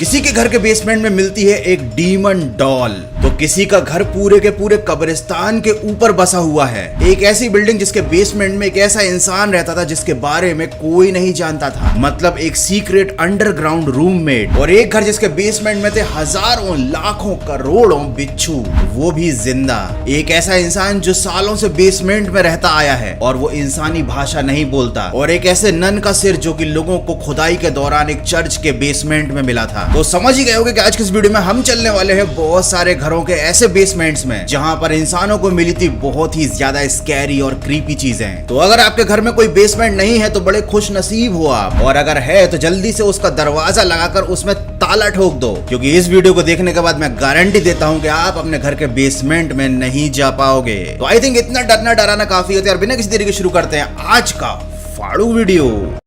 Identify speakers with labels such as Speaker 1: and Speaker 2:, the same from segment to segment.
Speaker 1: किसी के घर के बेसमेंट में मिलती है एक डीमन डॉल, तो किसी का घर पूरे के पूरे कब्रिस्तान के ऊपर बसा हुआ है। एक ऐसी बिल्डिंग जिसके बेसमेंट में एक ऐसा इंसान रहता था जिसके बारे में कोई नहीं जानता था, मतलब एक सीक्रेट अंडरग्राउंड रूममेट। और एक घर जिसके बेसमेंट में थे हजारों लाखों करोड़ों बिच्छू, वो भी जिंदा। एक ऐसा इंसान जो सालों से बेसमेंट में रहता आया है और वो इंसानी भाषा नहीं बोलता। और एक ऐसे नन का सिर जो कि लोगों को खुदाई के दौरान एक चर्च के बेसमेंट में मिला था। तो समझ ही गए होंगे कि आज की इस वीडियो में हम चलने वाले हैं बहुत सारे घरों के ऐसे बेसमेंट्स में जहां पर इंसानों को मिली थी बहुत ही ज्यादा स्कैरी और क्रीपी चीजें। तो अगर आपके घर में कोई बेसमेंट नहीं है तो बड़े खुश नसीब हो आप, और अगर है तो जल्दी से उसका दरवाजा लगाकर उसमें ताला ठोक दो, क्योंकि इस वीडियो को देखने के बाद मैं गारंटी देता हूं कि आप अपने घर के बेसमेंट में नहीं जा पाओगे। तो आई थिंक इतना डरना डराना काफी होता है। बिना किसी देरी के शुरू करते हैं आज का फाड़ू वीडियो।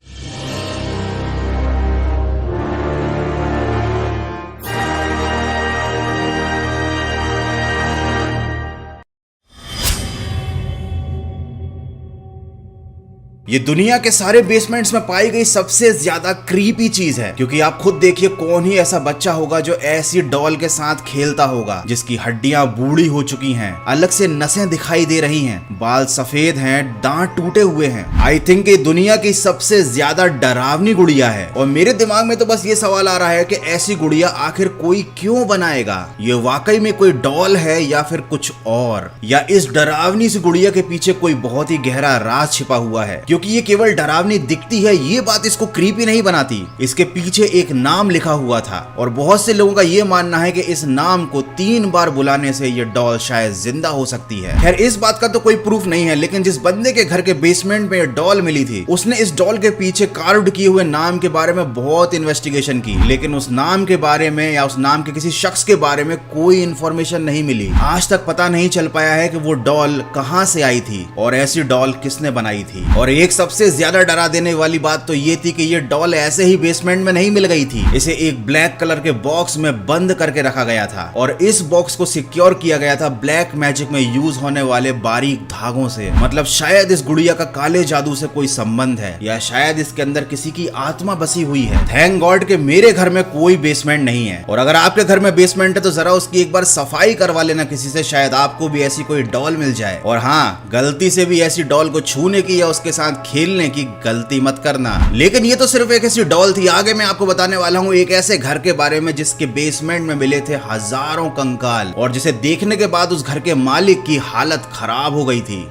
Speaker 1: ये दुनिया के सारे बेसमेंट्स में पाई गई सबसे ज्यादा क्रीपी चीज है, क्योंकि आप खुद देखिए कौन ही ऐसा बच्चा होगा जो ऐसी डॉल के साथ खेलता होगा जिसकी हड्डियां बूढ़ी हो चुकी हैं, अलग से नसें दिखाई दे रही हैं, बाल सफेद हैं, दांत टूटे हुए हैं। आई थिंक ये दुनिया की सबसे ज्यादा डरावनी गुड़िया है। और मेरे दिमाग में तो बस ये सवाल आ रहा है कि ऐसी गुड़िया आखिर कोई क्यों बनाएगा? ये वाकई में कोई डॉल है या फिर कुछ और, या इस डरावनी सी गुड़िया के पीछे कोई बहुत ही गहरा राज छिपा हुआ है? क्योंकि ये केवल डरावनी दिखती है ये बात इसको क्रीपी नहीं बनाती। इसके पीछे एक नाम लिखा हुआ था और बहुत से लोगों का ये मानना है कि इस नाम को 3 बार बुलाने से ये डॉल शायद जिंदा हो सकती है। खैर इस बात का तो कोई प्रूफ नहीं है, लेकिन जिस बंदे के घर के बेसमेंट में ये डॉल मिली थी उसने इस डॉल के पीछे कार्व्ड किए हुए नाम के बारे में बहुत इन्वेस्टिगेशन की, लेकिन उस नाम के बारे में या उस नाम के किसी शख्स के बारे में कोई इंफॉर्मेशन नहीं मिली। आज तक पता नहीं चल पाया है कि वो डॉल कहां से आई थी और ऐसी डॉल किसने बनाई थी। और एक सबसे ज्यादा डरा देने वाली बात तो ये थी कि ये डॉल ऐसे ही बेसमेंट में नहीं मिल गई थी। इसे एक ब्लैक कलर के बॉक्स में बंद करके रखा गया था और इस बॉक्स को सिक्योर किया गया था ब्लैक मैजिक में यूज होने वाले बारीक धागों से। मतलब शायद इस गुड़िया का काले जादू से कोई संबंध है, या शायद इसके अंदर किसी की आत्मा बसी हुई है। थैंक गॉड के मेरे घर में कोई बेसमेंट नहीं है, और अगर आपके घर में बेसमेंट है तो जरा उसकी एक बार सफाई करवा लेना किसी से, शायद आपको भी ऐसी कोई डॉल मिल जाए। और हाँ, गलती से भी ऐसी डॉल को छूने की या उसके साथ खेलने की गलती मत करना। लेकिन ये तो सिर्फ एक ऐसी डॉल थी। आगे मैं आपको बताने वाला हूँ एक ऐसे घर के बारे में जिसके बेसमेंट में मिले थे हजारों कंकाल, और जिसे देखने के बाद उस घर के मालिक की हालत खराब हो गई थी।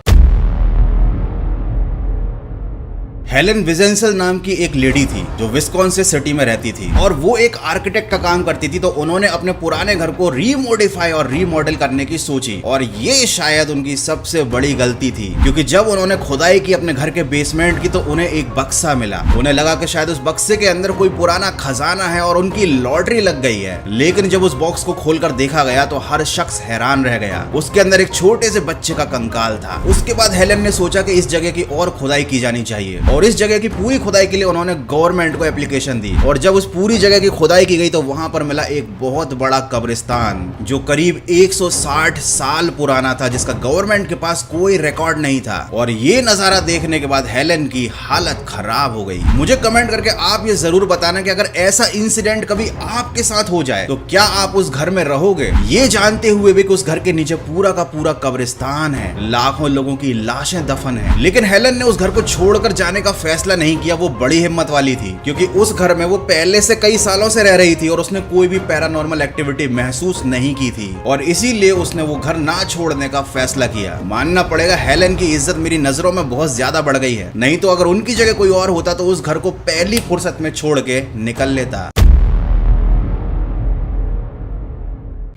Speaker 1: हेलेन विजेंसल नाम की एक लेडी थी जो विस्कॉन्सिन सिटी में रहती थी, और वो एक आर्किटेक्ट का काम करती थी। तो उन्होंने अपने पुराने घर को रीमॉडिफाई और रीमॉडल करने की सोची, और ये शायद उनकी सबसे बड़ी गलती थी, क्योंकि जब उन्होंने खुदाई की अपने घर के बेसमेंट की तो उन्हें एक बक्सा मिला। उन्हें लगा कि शायद उस बक्से के अंदर कोई पुराना खजाना है और उनकी लॉटरी लग गई है। लेकिन जब उस बॉक्स को खोलकर देखा गया तो हर शख्स हैरान रह गया। उसके अंदर एक छोटे से बच्चे का कंकाल था। उसके बाद हेलेन ने सोचा कि इस जगह की और खुदाई की जानी चाहिए, और इस जगह की पूरी खुदाई के लिए उन्होंने गवर्नमेंट को एप्लीकेशन दी। और जब उस पूरी जगह की खुदाई की गई तो वहां पर मिला एक बहुत बड़ा कब्रिस्तान जो करीब 160 साल पुराना था, जिसका गवर्नमेंट के पास कोई रिकॉर्ड नहीं था। और ये नजारा देखने के बाद हेलेन की हालत खराब हो गई। मुझे कमेंट करके आप ये जरूर बताना कि अगर ऐसा इंसिडेंट कभी आपके साथ हो जाए तो क्या आप उस घर में रहोगे, ये जानते हुए भी कि उस घर के नीचे पूरा का पूरा कब्रिस्तान है, लाखों लोगों की लाशें दफन है। लेकिन हेलेन ने उस घर को छोड़कर जाने का फैसला नहीं किया। वो बड़ी हिम्मत वाली थी, क्योंकि उस घर में वो पहले से कई सालों से रह रही थी और उसने कोई भी पैरानॉर्मल एक्टिविटी महसूस नहीं की थी, और इसीलिए उसने वो घर ना छोड़ने का फैसला किया। मानना पड़ेगा हेलेन की इज्जत मेरी नजरों में बहुत ज्यादा बढ़ गई है, नहीं तो अगर उनकी जगह कोई और होता तो उस घर को पहली फुर्सत में छोड़ के निकल लेता।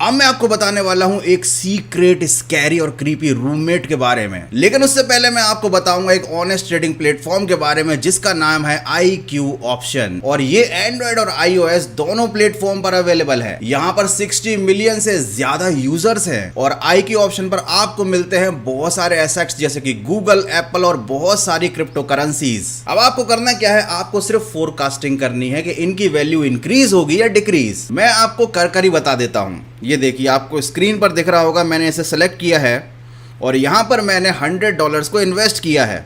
Speaker 1: अब मैं आपको बताने वाला हूं एक सीक्रेट स्कैरी और क्रीपी रूममेट के बारे में, लेकिन उससे पहले मैं आपको बताऊंगा एक ऑनेस्ट ट्रेडिंग प्लेटफॉर्म के बारे में जिसका नाम है IQ ऑप्शन, और ये एंड्रॉइड और iOS दोनों प्लेटफॉर्म पर अवेलेबल है। यहाँ पर 60 मिलियन से ज्यादा यूजर्स हैं, और IQ ऑप्शन पर आपको मिलते हैं बहुत सारे एसेट्स जैसे कि गूगल, एप्पल और बहुत सारी क्रिप्टो करेंसीज। अब आपको करना क्या है, आपको सिर्फ फोरकास्टिंग करनी है कि इनकी वैल्यू इंक्रीज होगी या डिक्रीज। मैं आपको कर ही बता देता हूं। ये देखिए, आपको स्क्रीन पर दिख रहा होगा, मैंने इसे सेलेक्ट किया है और यहाँ पर मैंने $100 को इन्वेस्ट किया है,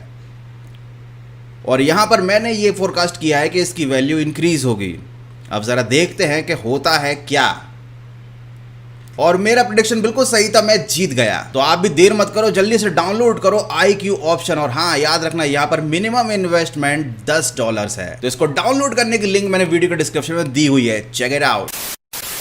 Speaker 1: और यहाँ पर मैंने ये फोरकास्ट किया है कि इसकी वैल्यू इंक्रीज होगी। अब जरा देखते हैं कि होता है क्या। और मेरा प्रेडिक्शन बिल्कुल सही था, मैं जीत गया। तो आप भी देर मत करो, जल्दी से डाउनलोड करो IQ ऑप्शन। और हाँ, याद रखना यहाँ पर मिनिमम इन्वेस्टमेंट $10 है। तो इसको डाउनलोड करने की लिंक मैंने वीडियो के डिस्क्रिप्शन में दी हुई है, check it out.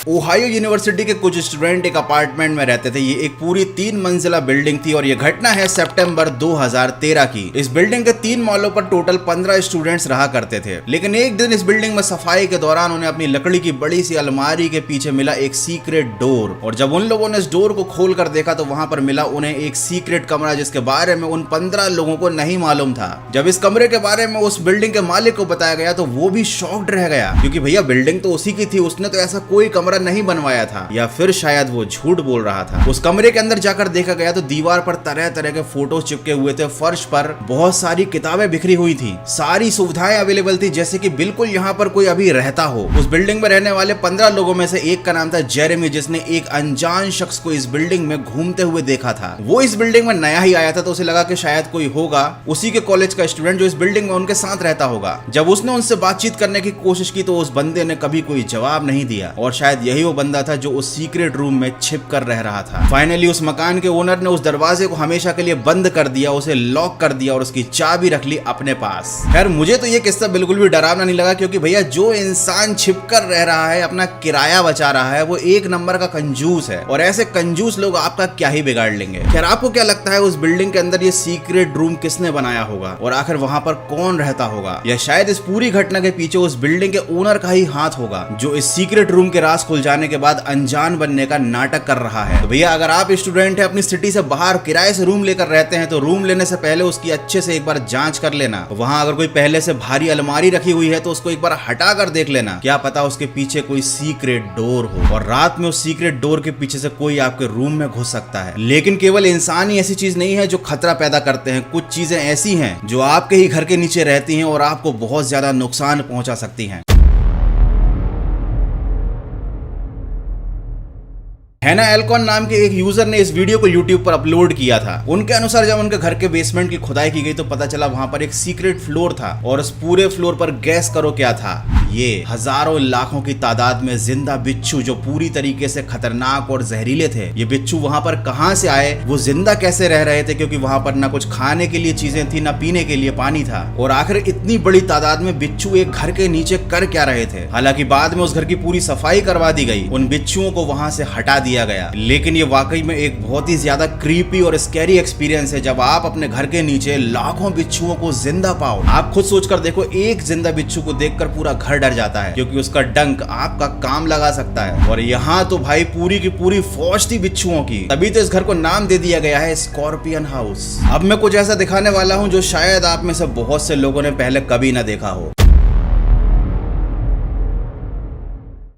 Speaker 1: Ohio university के कुछ स्टूडेंट एक अपार्टमेंट में रहते थे। ये एक पूरी 3 मंजिला बिल्डिंग थी और ये घटना है सितंबर 2013 की। इस बिल्डिंग के 3 मालों पर टोटल 15 स्टूडेंट्स रहा करते थे। लेकिन एक दिन इस बिल्डिंग में सफाई के दौरान उन्हें अपनी लकड़ी की बड़ी सी अलमारी के पीछे मिला एक सीक्रेट डोर। और जब उन लोगों ने इस डोर को खोल कर देखा तो वहां पर मिला उन्हें एक सीक्रेट कमरा, जिसके बारे में उन 15 लोगों को नहीं मालूम था। जब इस कमरे के बारे में उस बिल्डिंग के मालिक को बताया गया तो वो भी शॉक्ड रह गया, क्योंकि भैया बिल्डिंग तो उसी की थी, उसने तो ऐसा कोई कमरा नहीं बनवाया था, या फिर शायद वो झूठ बोल रहा था। उस कमरे के अंदर जाकर देखा गया तो दीवार पर तरह तरह के फोटो चिपके हुए थे, फर्श पर बहुत सारी किताबें बिखरी हुई थी, सारी सुविधाएं अवेलेबल थी, जैसे कि बिल्कुल यहाँ पर कोई अभी रहता हो। उस बिल्डिंग में रहने वाले 15 लोगों में से एक का नाम था जेरेमी, जिसने एक अनजान शख्स को इस बिल्डिंग में घूमते हुए देखा था। वो इस बिल्डिंग में नया ही आया था तो उसे लगा कि शायद कोई होगा उसी के कॉलेज का स्टूडेंट जो इस बिल्डिंग में उनके साथ रहता होगा। जब उसने उनसे बातचीत करने की कोशिश की तो उस बंदे ने कभी कोई जवाब नहीं दिया, और शायद यही वो बंदा था जो उस सीक्रेट रूम में छिप कर रह रहा था। फाइनली उस मकान के ओनर ने उस दरवाजे को हमेशा के लिए बंद कर दिया, उसे लॉक कर दिया और उसकी चाबी रख ली अपने पास। खैर मुझे तो ये किस्सा बिल्कुल भी डरावना नहीं लगा, क्योंकि भैया जो इंसान छिप कर रह रहा है, अपना किराया बचा रहा है, वो एक नंबर का कंजूस है, और ऐसे कंजूस लोग आपका क्या ही बिगाड़ लेंगे। खैर आपको क्या लगता है उस बिल्डिंग के अंदर ये सीक्रेट रूम किसने बनाया होगा, और आखिर वहां पर कौन रहता होगा? या शायद इस पूरी घटना के पीछे उस बिल्डिंग के ओनर का ही हाथ होगा, जो इस सीक्रेट रूम के राज खुल जाने के बाद अनजान बनने का नाटक कर रहा है। तो भैया अगर आप स्टूडेंट हैं, अपनी सिटी से बाहर किराए से रूम लेकर रहते हैं, तो रूम लेने से पहले उसकी अच्छे से एक बार जांच कर लेना। वहां अगर कोई पहले से भारी अलमारी रखी हुई है तो उसको एक बार हटा कर देख लेना, क्या पता उसके पीछे कोई सीक्रेट डोर हो, और रात में उस सीक्रेट डोर के पीछे से कोई आपके रूम में घुस सकता है। लेकिन केवल इंसान ही ऐसी चीज नहीं है जो खतरा पैदा करते हैं, कुछ चीजें ऐसी हैं जो आपके ही घर के नीचे रहती हैं और आपको बहुत ज्यादा नुकसान पहुंचा सकती हैं। हैना एल्कॉन नाम के एक यूजर ने इस वीडियो को YouTube पर अपलोड किया था। उनके अनुसार जब उनके घर के बेसमेंट की खुदाई की गई तो पता चला वहां पर एक सीक्रेट फ्लोर था, और उस पूरे फ्लोर पर गैस करो क्या था, ये हजारों लाखों की तादाद में जिंदा बिच्छू, जो पूरी तरीके से खतरनाक और जहरीले थे। ये बिच्छू वहां पर कहां से आए, वो जिंदा कैसे रह रहे थे, क्योंकि वहां पर ना कुछ खाने के लिए चीजें थी, ना पीने के लिए पानी था, और आखिर इतनी बड़ी तादाद में बिच्छू एक घर के नीचे कर क्या रहे थे। हालांकि बाद में उस घर की पूरी सफाई करवा दी गई, उन बिच्छुओं को वहां से हटा दिया गया। लेकिन ये वाकई में एक बहुत ही ज्यादा क्रीपी और स्कैरी एक्सपीरियंस है जब आप अपने घर के नीचे लाखों बिच्छुओं को जिंदा पाओ। आप खुद सोचकर देखो, एक जिंदा बिच्छू को देखकर पूरा घर डर जाता है, क्योंकि उसका डंक आपका काम लगा सकता है। और यहाँ तो भाई पूरी की पूरी फौज थी बिच्छुओं की, तभी तो इस घर को नाम दे दिया गया है स्कॉर्पियन हाउस। अब मैं कुछ ऐसा दिखाने वाला हूँ जो शायद आप में से बहुत से लोगों ने पहले कभी ना देखा हो।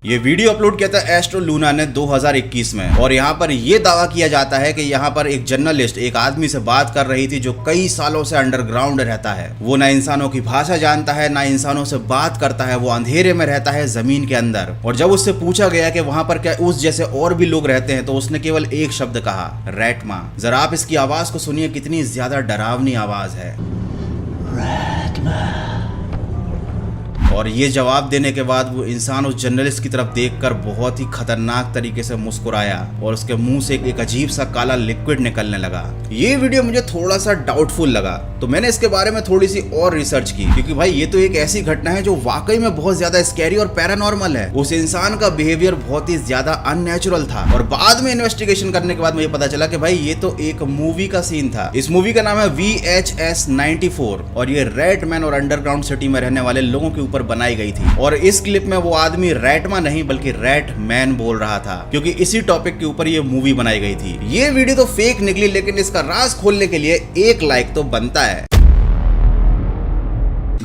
Speaker 1: ये वीडियो अपलोड किया था एस्ट्रो लूना ने 2021 में, और यहाँ पर ये दावा किया जाता है कि यहाँ पर एक जर्नलिस्ट एक आदमी से बात कर रही थी जो कई सालों से अंडरग्राउंड रहता है। वो ना इंसानों की भाषा जानता है, ना इंसानों से बात करता है, वो अंधेरे में रहता है जमीन के अंदर। और जब उससे पूछा गया कि वहां पर क्या उस जैसे और भी लोग रहते हैं, तो उसने केवल एक शब्द कहा, रैटमा। जरा आप इसकी आवाज को सुनिए, कितनी ज्यादा डरावनी आवाज है, रैटमा। और ये जवाब देने के बाद वो इंसान उस जर्नलिस्ट की तरफ देखकर बहुत ही खतरनाक तरीके से मुस्कुराया, और उसके मुंह से एक अजीब सा काला लिक्विड निकलने लगा। ये वीडियो मुझे थोड़ा सा डाउटफुल लगा, तो मैंने इसके बारे में थोड़ी सी और रिसर्च की, क्योंकि भाई ये तो एक ऐसी घटना है जो वाकई में बहुत ज्यादा स्कैरी और पैरानॉर्मल है। उस इंसान का बिहेवियर बहुत ही ज्यादा अननेचुरल था, और बाद में इन्वेस्टिगेशन करने के बाद मुझे पता चला कि भाई ये तो एक मूवी का सीन था। इस मूवी का नाम है VHS 94, और ये रैट मैन और अंडरग्राउंड सिटी में रहने वाले लोगों के ऊपर बनाई गई थी। और इस क्लिप में वो आदमी रैटमा नहीं बल्कि रैट मैन बोल रहा था, क्योंकि इसी टॉपिक के ऊपर ये मूवी बनाई गई थी। ये वीडियो तो फेक निकली, लेकिन इसका राज खोलने के लिए एक लाइक तो बनता है।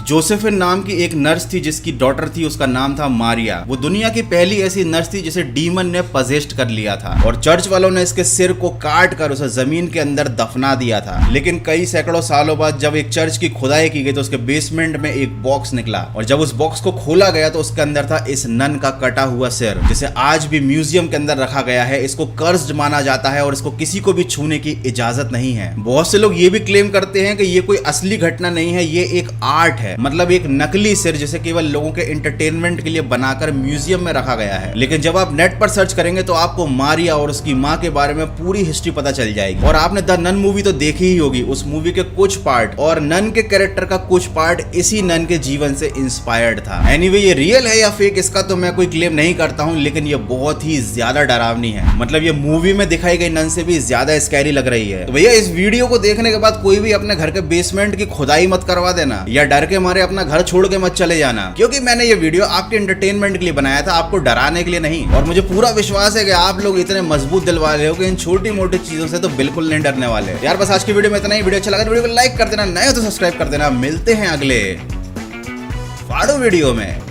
Speaker 1: जोसेफिन नाम की एक नर्स थी जिसकी डॉटर थी, उसका नाम था मारिया। वो दुनिया की पहली ऐसी नर्स थी जिसे डीमन ने पजेस्ट कर लिया था, और चर्च वालों ने इसके सिर को काट कर उसे जमीन के अंदर दफना दिया था। लेकिन कई सैकड़ों सालों बाद जब एक चर्च की खुदाई की गई तो उसके बेसमेंट में एक बॉक्स निकला, और जब उस बॉक्स को खोला गया तो उसके अंदर था इस नन का कटा हुआ सिर, जिसे आज भी म्यूजियम के अंदर रखा गया है। इसको कर्स्ड माना जाता है और इसको किसी को भी छूने की इजाजत नहीं है। बहुत से लोग ये भी क्लेम करते हैं कि ये कोई असली घटना नहीं है, ये एक आर्ट है। मतलब एक नकली सिर जिसे केवल लोगों के एंटरटेनमेंट के लिए बनाकर म्यूजियम में रखा गया है। लेकिन जब आप नेट पर सर्च करेंगे तो आपको मारिया और उसकी माँ के बारे में पूरी हिस्ट्री पता चल जाएगी। और आपने द नन मूवी तो देखी ही होगी, उस मूवी के कुछ पार्ट और नन के कैरेक्टर का कुछ पार्ट इसी नन के जीवन से इंस्पायर्ड था। एनीवे ये रियल है या फेक इसका तो मैं कोई क्लेम नहीं करता हूँ, लेकिन ये बहुत ही ज्यादा डरावनी है। मतलब ये मूवी में दिखाई गई नन से भी ज्यादा स्कैरी लग रही है। तो भैया इस वीडियो को देखने के बाद कोई भी अपने घर के बेसमेंट की खुदाई मत करवा देना या डर के मारे अपना घर छोड़ के मत चले जाना, क्योंकि मैंने ये वीडियो आपके एंटरटेनमेंट के लिए बनाया था, आपको डराने के लिए नहीं। और मुझे पूरा विश्वास है कि आप लोग इतने मजबूत दिल वाले हो कि इन छोटी मोटी चीजों से तो बिल्कुल नहीं डरने वाले। यार बस आज की वीडियो में इतना ही। वीडियो अच्छा लगा तो वीडियो को लाइक कर देना, नए हो तो सब्सक्राइब कर देना। मिलते हैं अगले फाड़ो वीडियो में।